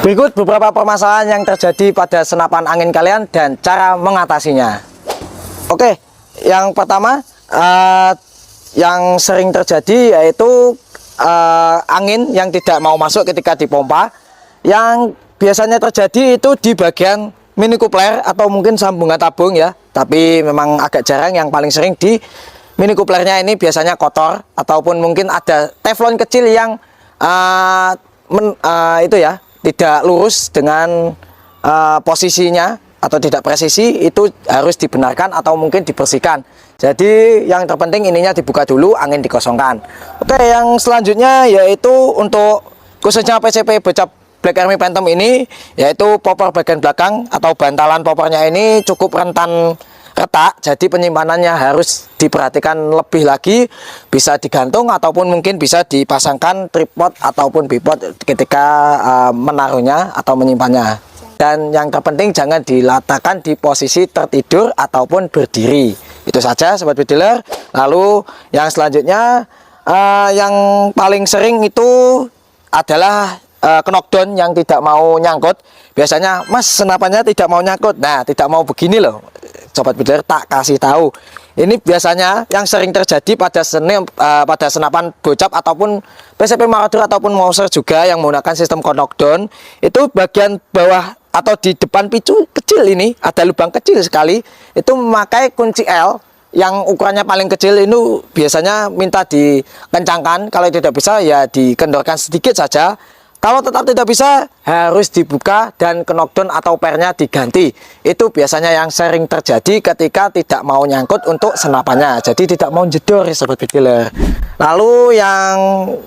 Berikut beberapa permasalahan yang terjadi pada senapan angin kalian dan cara mengatasinya. Oke, yang pertama yang sering terjadi yaitu angin yang tidak mau masuk ketika dipompa. Yang biasanya terjadi itu di bagian mini coupler atau mungkin sambungan tabung ya. Tapi memang agak jarang, yang paling sering di mini couplernya ini biasanya kotor ataupun mungkin ada teflon kecil yang itu ya tidak lurus dengan posisinya atau tidak presisi. Itu harus dibenarkan atau mungkin dibersihkan. Jadi yang terpenting ininya dibuka dulu, angin dikosongkan. Oke, yang selanjutnya yaitu untuk khususnya PCP Bocap Black Army Phantom ini, yaitu popor bagian belakang atau bantalan popornya ini cukup rentan retak. Jadi penyimpanannya harus diperhatikan lebih lagi, bisa digantung ataupun mungkin bisa dipasangkan tripod ataupun bipod ketika menaruhnya atau menyimpannya. Dan yang terpenting jangan diletakkan di posisi tertidur ataupun berdiri. Itu saja sobat bediler. Lalu yang selanjutnya yang paling sering itu adalah knockdown yang tidak mau nyangkut. Biasanya mas senapannya tidak mau nyangkut. Nah, tidak mau begini loh sobat bediler, tak kasih tahu. Ini biasanya yang sering terjadi pada senapan bocap ataupun PCP Marauder ataupun Mauser juga yang menggunakan sistem knockdown. Itu bagian bawah atau di depan picu kecil ini ada lubang kecil sekali. Itu memakai kunci L yang ukurannya paling kecil. Ini biasanya minta dikencangkan, kalau tidak bisa ya dikendorkan sedikit saja. Kalau tetap tidak bisa, harus dibuka dan knockdown atau pernya diganti. Itu biasanya yang sering terjadi ketika tidak mau nyangkut untuk senapannya. Jadi tidak mau jedor ya sobat bediler. Lalu yang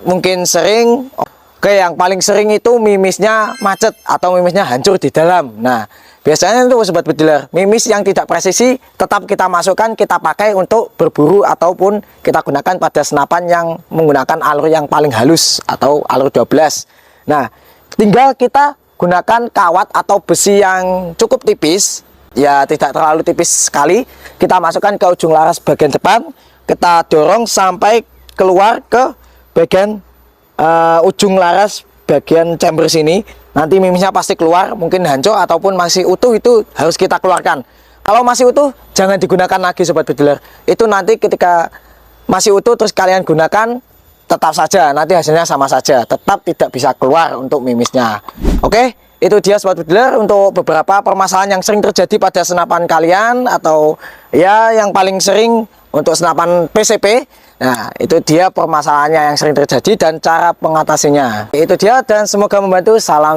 mungkin sering, yang paling sering itu mimisnya macet atau mimisnya hancur di dalam. Nah, biasanya itu sobat bediler, mimis yang tidak presisi tetap kita masukkan, kita pakai untuk berburu ataupun kita gunakan pada senapan yang menggunakan alur yang paling halus atau alur 12. Nah, tinggal kita gunakan kawat atau besi yang cukup tipis, ya tidak terlalu tipis sekali. Kita masukkan ke ujung laras bagian depan, kita dorong sampai keluar ke bagian ujung laras bagian chamber sini. Nanti mimisnya pasti keluar, mungkin hancur ataupun masih utuh, itu harus kita keluarkan. Kalau masih utuh, jangan digunakan lagi sobat bediler. Itu nanti ketika masih utuh terus kalian gunakan, tetap saja nanti hasilnya sama saja, tetap tidak bisa keluar untuk mimisnya. Oke, itu dia sobat bediler untuk beberapa permasalahan yang sering terjadi pada senapan kalian, atau ya yang paling sering untuk senapan PCP. Nah, itu dia permasalahannya yang sering terjadi dan cara mengatasinya. Itu dia, dan semoga membantu. Salam